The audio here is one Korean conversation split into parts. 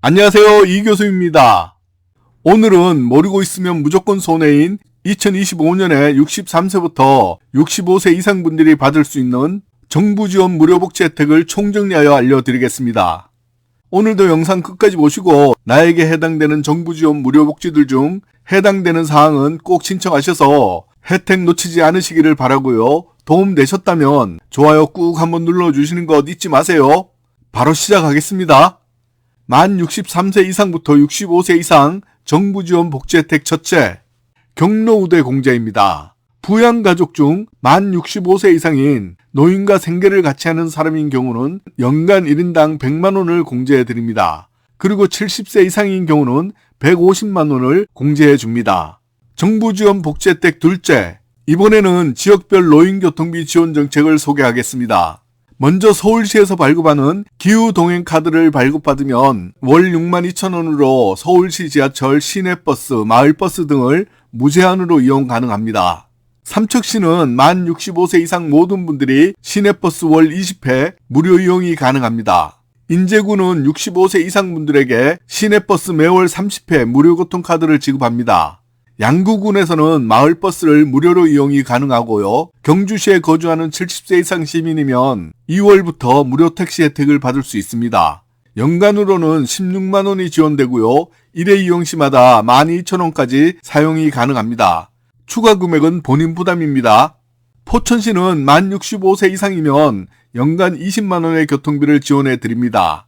안녕하세요. 이 교수입니다. 오늘은 모르고 있으면 무조건 손해인 2025년에 63세부터 65세 이상 분들이 받을 수 있는 정부 지원 무료 복지 혜택을 총정리하여 알려드리겠습니다. 오늘도 영상 끝까지 보시고 나에게 해당되는 정부 지원 무료 복지들 중 해당되는 사항은 꼭 신청하셔서 혜택 놓치지 않으시기를 바라고요. 도움 되셨다면 좋아요 꾹 한번 눌러주시는 것 잊지 마세요. 바로 시작하겠습니다. 만 63세 이상부터 65세 이상 정부 지원 복지 혜택 첫째, 경로우대 공제입니다. 부양가족 중 만 65세 이상인 노인과 생계를 같이 하는 사람인 경우는 연간 1인당 100만 원을 공제해 드립니다. 그리고 70세 이상인 경우는 150만 원을 공제해 줍니다. 정부 지원 복지 혜택 둘째, 이번에는 지역별 노인교통비 지원 정책을 소개하겠습니다. 먼저 서울시에서 발급하는 기후동행카드를 발급받으면 월 62,000원으로 서울시 지하철, 시내버스, 마을버스 등을 무제한으로 이용 가능합니다. 삼척시는 만 65세 이상 모든 분들이 시내버스 월 20회 무료 이용이 가능합니다. 인제구는 65세 이상 분들에게 시내버스 매월 30회 무료 교통카드를 지급합니다. 양구군에서는 마을버스를 무료로 이용이 가능하고요. 경주시에 거주하는 70세 이상 시민이면 2월부터 무료 택시 혜택을 받을 수 있습니다. 연간으로는 16만 원이 지원되고요. 1회 이용 시마다 12,000원까지 사용이 가능합니다. 추가 금액은 본인 부담입니다. 포천시는 만 65세 이상이면 연간 20만 원의 교통비를 지원해 드립니다.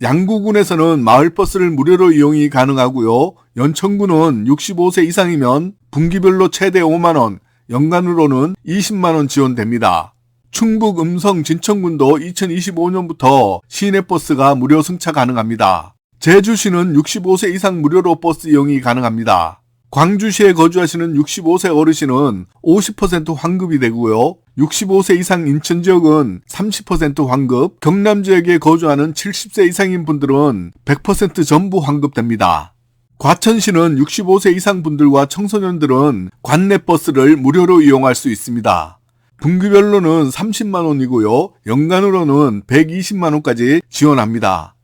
양구군에서는 마을버스를 무료로 이용이 가능하고요. 연천군은 65세 이상이면 분기별로 최대 5만 원, 연간으로는 20만 원 지원됩니다. 충북 음성 진천군도 2025년부터 시내버스가 무료 승차 가능합니다. 제주시는 65세 이상 무료로 버스 이용이 가능합니다. 광주시에 거주하시는 65세 어르신은 50% 환급이 되고요. 65세 이상 인천 지역은 30% 환급, 경남 지역에 거주하는 70세 이상인 분들은 100% 전부 환급됩니다. 과천시는 65세 이상 분들과 청소년들은 관내버스를 무료로 이용할 수 있습니다. 분기별로는 30만 원이고요. 연간으로는 120만 원까지 지원합니다.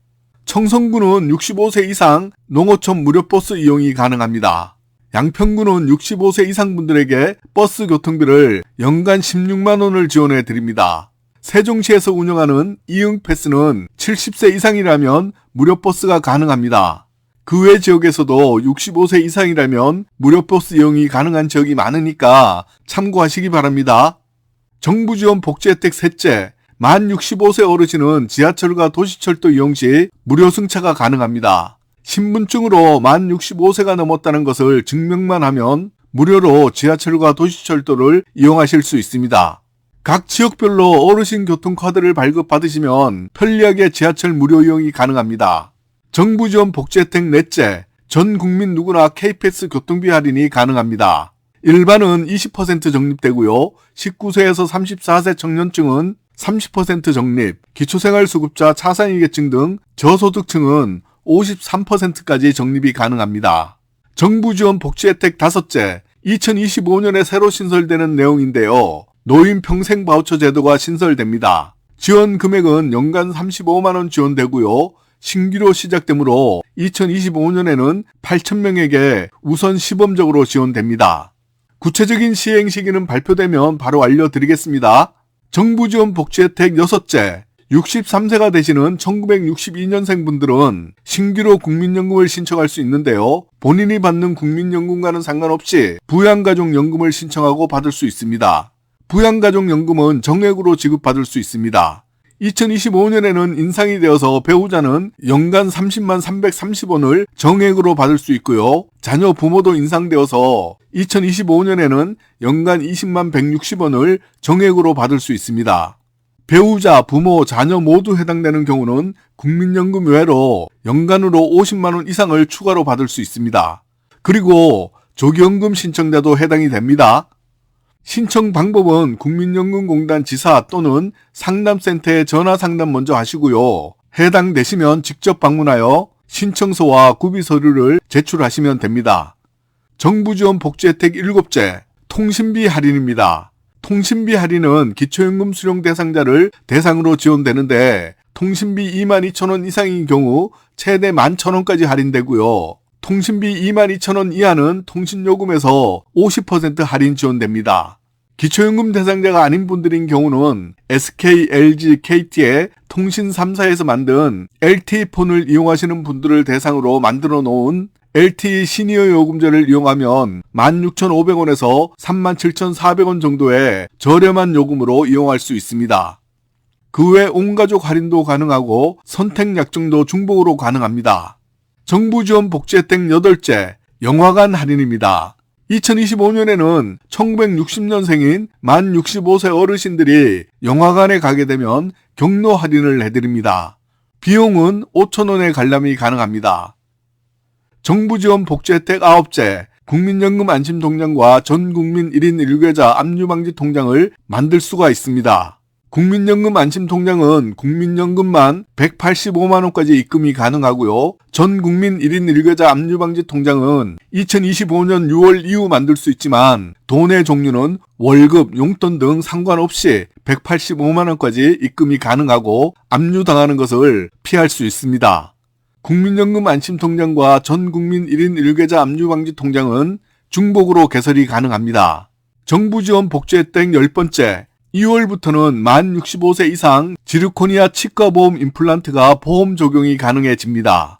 청성군은 65세 이상 농어촌 무료 버스 이용이 가능합니다. 양평구는 65세 이상 분들에게 버스 교통비를 연간 16만 원을 지원해 드립니다. 세종시에서 운영하는 이응패스는 70세 이상이라면 무료 버스가 가능합니다. 그 외 지역에서도 65세 이상이라면 무료 버스 이용이 가능한 지역이 많으니까 참고하시기 바랍니다. 정부 지원 복지 혜택 셋째, 만 65세 어르신은 지하철과 도시철도 이용 시 무료 승차가 가능합니다. 신분증으로 만 65세가 넘었다는 것을 증명만 하면 무료로 지하철과 도시철도를 이용하실 수 있습니다. 각 지역별로 어르신 교통카드를 발급받으시면 편리하게 지하철 무료 이용이 가능합니다. 정부 지원 복지 혜택 넷째, 전 국민 누구나 K패스 교통비 할인이 가능합니다. 일반은 20% 적립되고요. 19세에서 34세 청년층은 30% 적립, 기초생활수급자, 차상위계층 등 저소득층은 53%까지 적립이 가능합니다. 정부 지원 복지 혜택 다섯째, 2025년에 새로 신설되는 내용인데요. 노인 평생 바우처 제도가 신설됩니다. 지원 금액은 연간 35만 원 지원되고요. 신규로 시작되므로 2025년에는 8,000명에게 우선 시범적으로 지원됩니다. 구체적인 시행 시기는 발표되면 바로 알려드리겠습니다. 정부 지원 복지 혜택 여섯째, 63세가 되시는 1962년생 분들은 신규로 국민연금을 신청할 수 있는데요. 본인이 받는 국민연금과는 상관없이 부양가족연금을 신청하고 받을 수 있습니다. 부양가족연금은 정액으로 지급받을 수 있습니다. 2025년에는 인상이 되어서 배우자는 연간 30만 330원을 정액으로 받을 수 있고요. 자녀 부모도 인상되어서 2025년에는 연간 20만 160원을 정액으로 받을 수 있습니다. 배우자, 부모, 자녀 모두 해당되는 경우는 국민연금 외로 연간으로 50만 원 이상을 추가로 받을 수 있습니다. 그리고 조기연금 신청자도 해당이 됩니다. 신청 방법은 국민연금공단 지사 또는 상담센터에 전화 상담 먼저 하시고요. 해당되시면 직접 방문하여 신청서와 구비 서류를 제출하시면 됩니다. 정부 지원 복지 혜택 일곱째, 통신비 할인입니다. 통신비 할인은 기초연금 수령 대상자를 대상으로 지원되는데 통신비 22,000원 이상인 경우 최대 11,000원까지 할인되고요. 통신비 22,000원 이하는 통신요금에서 50% 할인 지원됩니다. 기초연금 대상자가 아닌 분들인 경우는 SK, LG, KT의 통신 3사에서 만든 LTE폰을 이용하시는 분들을 대상으로 만들어 놓은 LTE 시니어 요금제를 이용하면 16,500원에서 37,400원 정도의 저렴한 요금으로 이용할 수 있습니다. 그 외 온가족 할인도 가능하고 선택 약정도 중복으로 가능합니다. 정부 지원 복지 혜택 8째, 영화관 할인입니다. 2025년에는 1960년생인 만 65세 어르신들이 영화관에 가게 되면 경로 할인을 해드립니다. 비용은 5,000원의 관람이 가능합니다. 정부 지원 복지 혜택 9째, 국민연금 안심통장과 전국민 1인 1계좌 압류방지 통장을 만들 수가 있습니다. 국민연금 안심통장은 국민연금만 185만원까지 입금이 가능하고요. 전국민 1인 1계좌 압류방지 통장은 2025년 6월 이후 만들 수 있지만 돈의 종류는 월급, 용돈 등 상관없이 185만원까지 입금이 가능하고 압류당하는 것을 피할 수 있습니다. 국민연금 안심통장과 전국민 1인 1계좌 압류방지 통장은 중복으로 개설이 가능합니다. 정부 지원 복지 혜택 10번째, 2월부터는 만 65세 이상 지르코니아 치과보험 임플란트가 보험 적용이 가능해집니다.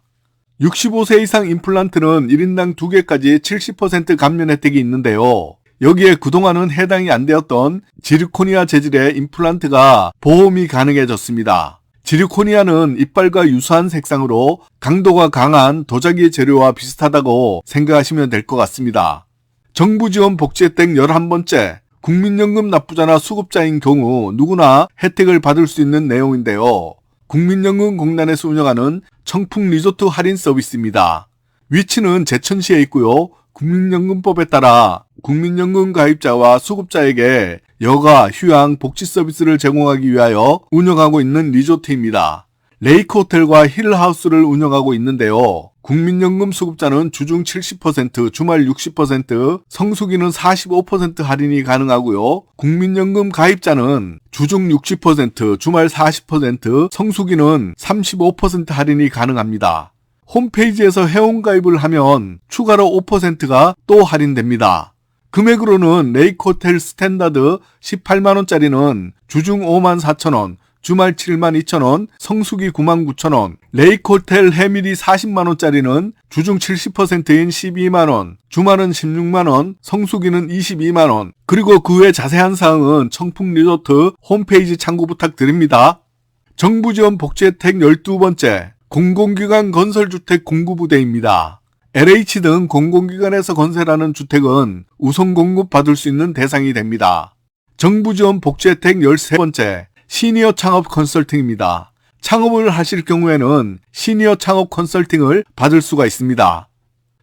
65세 이상 임플란트는 1인당 2개까지 70% 감면 혜택이 있는데요. 여기에 그동안은 해당이 안 되었던 지르코니아 재질의 임플란트가 보험이 가능해졌습니다. 지르코니아는 이빨과 유사한 색상으로 강도가 강한 도자기 재료와 비슷하다고 생각하시면 될 것 같습니다. 정부 지원 복지 혜택 11번째, 국민연금 납부자나 수급자인 경우 누구나 혜택을 받을 수 있는 내용인데요. 국민연금공단에서 운영하는 청풍 리조트 할인 서비스입니다. 위치는 제천시에 있고요. 국민연금법에 따라 국민연금 가입자와 수급자에게 여가, 휴양, 복지 서비스를 제공하기 위하여 운영하고 있는 리조트입니다. 레이크 호텔과 힐하우스를 운영하고 있는데요. 국민연금 수급자는 주중 70%, 주말 60%, 성수기는 45% 할인이 가능하고요. 국민연금 가입자는 주중 60%, 주말 40%, 성수기는 35% 할인이 가능합니다. 홈페이지에서 회원가입을 하면 추가로 5%가 또 할인됩니다. 금액으로는 레이크호텔 스탠다드 18만원짜리는 주중 54,000원, 주말 72,000원, 성수기 99,000원, 레이크호텔 해밀이 40만원짜리는 주중 70%인 12만원, 주말은 16만원, 성수기는 22만원, 그리고 그 외 자세한 사항은 청풍리조트 홈페이지 참고 부탁드립니다. 정부 지원 복지 혜택 12번째, 공공기관 건설주택 공급부대입니다. LH 등 공공기관에서 건설하는 주택은 우선 공급받을 수 있는 대상이 됩니다. 정부 지원 복지 혜택 13번째, 시니어 창업 컨설팅입니다. 창업을 하실 경우에는 시니어 창업 컨설팅을 받을 수가 있습니다.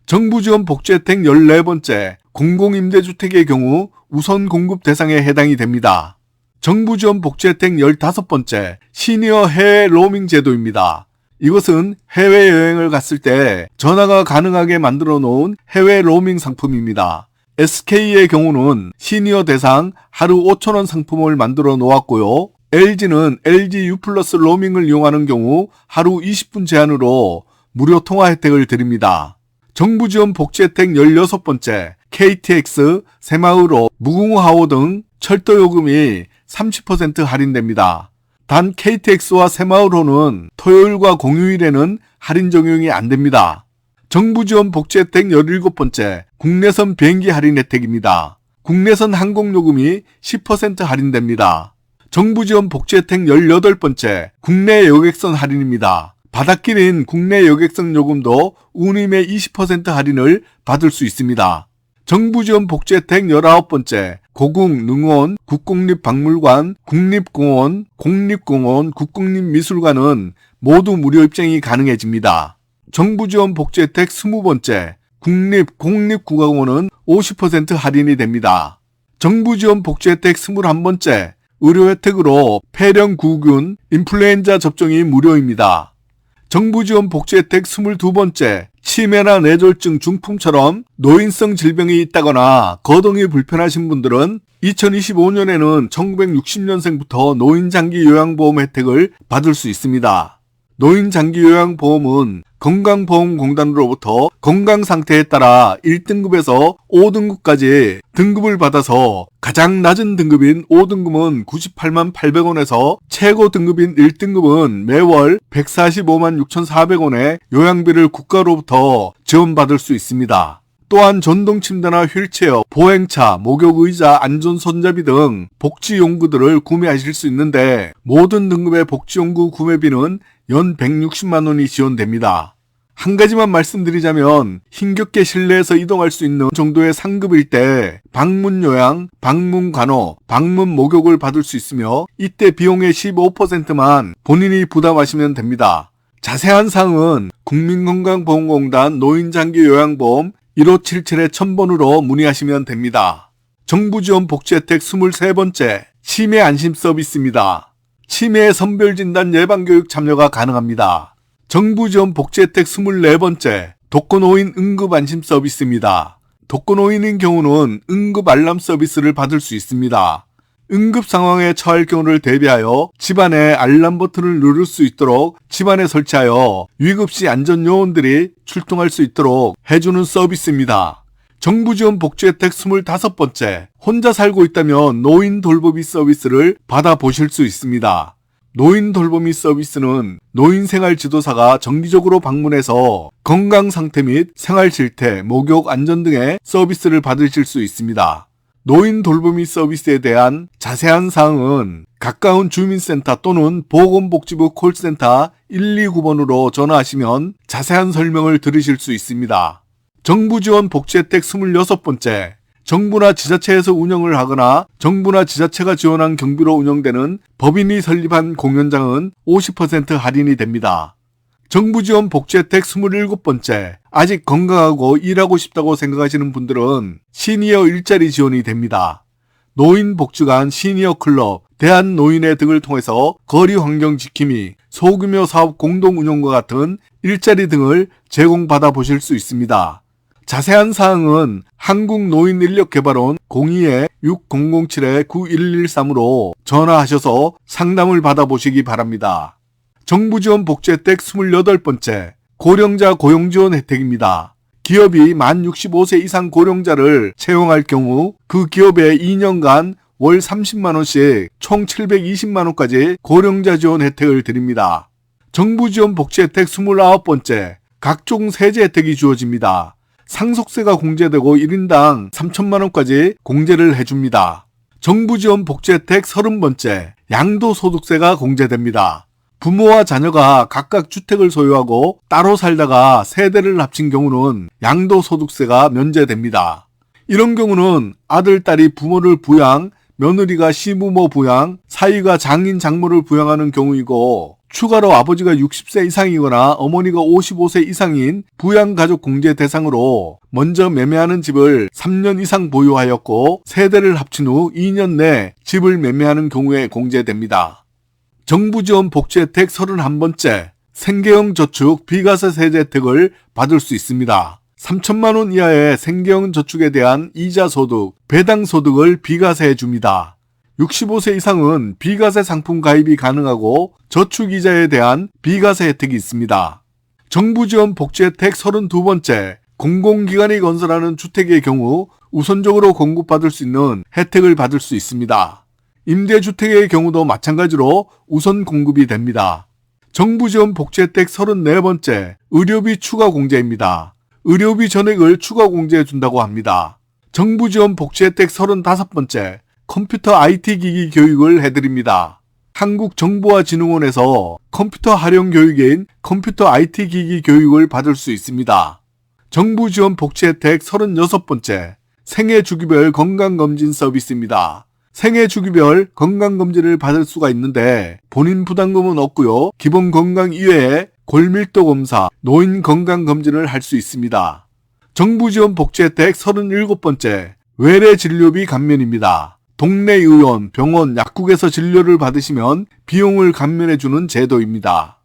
정부 지원 복지 혜택 14번째, 공공임대주택의 경우 우선 공급 대상에 해당이 됩니다. 정부 지원 복지 혜택 15번째, 시니어 해외 로밍 제도입니다. 이것은 해외여행을 갔을 때 전화가 가능하게 만들어 놓은 해외 로밍 상품입니다. SK의 경우는 시니어 대상 하루 5,000원 상품을 만들어 놓았고요. LG는 LG U 플러스 로밍을 이용하는 경우 하루 20분 제한으로 무료 통화 혜택을 드립니다. 정부 지원 복지 혜택 16번째, KTX, 새마을호, 무궁화호 등 철도 요금이 30% 할인됩니다. 단 KTX와 새마을호는 토요일과 공휴일에는 할인 적용이 안 됩니다. 정부 지원 복지 혜택 17번째, 국내선 비행기 할인 혜택입니다. 국내선 항공요금이 10% 할인됩니다. 정부 지원 복지 혜택 18번째, 국내 여객선 할인입니다. 바닷길인 국내 여객선 요금도 운임의 20% 할인을 받을 수 있습니다. 정부 지원 복지 혜택 19번째, 고궁, 능원, 국공립박물관, 국립공원, 공립공원, 국공립미술관은 모두 무료 입장이 가능해집니다. 정부 지원 복지 혜택 20번째, 국립, 공립국악원은 50% 할인이 됩니다. 정부 지원 복지 혜택 21번째, 의료 혜택으로 폐렴구균, 인플루엔자 접종이 무료입니다. 정부 지원 복지 혜택 22번째, 치매나 뇌졸중, 중풍처럼 노인성 질병이 있다거나 거동이 불편하신 분들은 2025년에는 1960년생부터 노인장기요양보험 혜택을 받을 수 있습니다. 노인장기요양보험은 건강보험공단으로부터 건강상태에 따라 1등급에서 5등급까지 등급을 받아서 가장 낮은 등급인 5등급은 98만 800원에서 최고 등급인 1등급은 매월 145만 6,400원의 요양비를 국가로부터 지원받을 수 있습니다. 또한 전동침대나 휠체어, 보행차, 목욕의자, 안전손잡이 등 복지용구들을 구매하실 수 있는데 모든 등급의 복지용구 구매비는 연 160만 원이 지원됩니다. 한 가지만 말씀드리자면 힘겹게 실내에서 이동할 수 있는 정도의 상급일 때 방문요양, 방문간호, 방문목욕을 받을 수 있으며 이때 비용의 15%만 본인이 부담하시면 됩니다. 자세한 사항은 국민건강보험공단 노인장기요양보험 1577-1000번으로 문의하시면 됩니다. 정부지원 복지혜택 23번째, 치매 안심 서비스입니다. 치매 선별진단 예방교육 참여가 가능합니다. 정부지원 복지혜택 24번째, 독거노인 응급안심 서비스입니다. 독거노인인 경우는 응급알람 서비스를 받을 수 있습니다. 응급 상황에 처할 경우를 대비하여 집안에 알람 버튼을 누를 수 있도록 집안에 설치하여 위급시 안전요원들이 출동할 수 있도록 해주는 서비스입니다. 정부지원 복지혜택 25번째, 혼자 살고 있다면 노인 돌보미 서비스를 받아보실 수 있습니다. 노인 돌보미 서비스는 노인생활지도사가 정기적으로 방문해서 건강상태 및 생활실태, 목욕 안전 등의 서비스를 받으실 수 있습니다. 노인 돌보미 서비스에 대한 자세한 사항은 가까운 주민센터 또는 보건복지부 콜센터 129번으로 전화하시면 자세한 설명을 들으실 수 있습니다. 정부지원 복지혜택 26번째, 정부나 지자체에서 운영을 하거나 정부나 지자체가 지원한 경비로 운영되는 법인이 설립한 공연장은 50% 할인이 됩니다. 정부지원 복지혜택 27번째, 아직 건강하고 일하고 싶다고 생각하시는 분들은 시니어 일자리 지원이 됩니다. 노인복지관 시니어클럽, 대한노인회 등을 통해서 거리 환경 지킴이, 소규모 사업 공동 운영과 같은 일자리 등을 제공받아 보실 수 있습니다. 자세한 사항은 한국노인인력개발원 02-6007-9113으로 전화하셔서 상담을 받아보시기 바랍니다. 정부지원 복지혜택 28번째, 고령자 고용지원 혜택입니다. 기업이 만 65세 이상 고령자를 채용할 경우 그 기업에 2년간 월 30만원씩 총 720만원까지 고령자 지원 혜택을 드립니다. 정부지원 복지혜택 29번째, 각종 세제 혜택이 주어집니다. 상속세가 공제되고 1인당 3천만원까지 공제를 해줍니다. 정부지원 복지혜택 30번째, 양도소득세가 공제됩니다. 부모와 자녀가 각각 주택을 소유하고 따로 살다가 세대를 합친 경우는 양도소득세가 면제됩니다. 이런 경우는 아들, 딸이 부모를 부양, 며느리가 시부모 부양, 사위가 장인, 장모를 부양하는 경우이고 추가로 아버지가 60세 이상이거나 어머니가 55세 이상인 부양가족 공제 대상으로 먼저 매매하는 집을 3년 이상 보유하였고 세대를 합친 후 2년 내 집을 매매하는 경우에 공제됩니다. 정부지원 복지혜택 31번째, 생계형 저축 비과세 세제 혜택을 받을 수 있습니다. 3천만원 이하의 생계형 저축에 대한 이자소득, 배당소득을 비과세해 줍니다. 65세 이상은 비과세 상품 가입이 가능하고 저축이자에 대한 비과세 혜택이 있습니다. 정부지원 복지혜택 32번째, 공공기관이 건설하는 주택의 경우 우선적으로 공급받을 수 있는 혜택을 받을 수 있습니다. 임대주택의 경우도 마찬가지로 우선 공급이 됩니다. 정부지원 복지혜택 34번째, 의료비 추가 공제입니다. 의료비 전액을 추가 공제해 준다고 합니다. 정부지원 복지혜택 35번째, 컴퓨터 IT 기기 교육을 해드립니다. 한국정보화진흥원에서 컴퓨터 활용 교육인 컴퓨터 IT 기기 교육을 받을 수 있습니다. 정부지원 복지혜택 36번째, 생애주기별 건강검진 서비스입니다. 생애주기별 건강검진을 받을 수가 있는데 본인 부담금은 없고요. 기본 건강 이외에 골밀도 검사, 노인 건강검진을 할 수 있습니다. 정부지원 복지혜택 37번째, 외래진료비 감면입니다. 동네 의원, 병원, 약국에서 진료를 받으시면 비용을 감면해주는 제도입니다.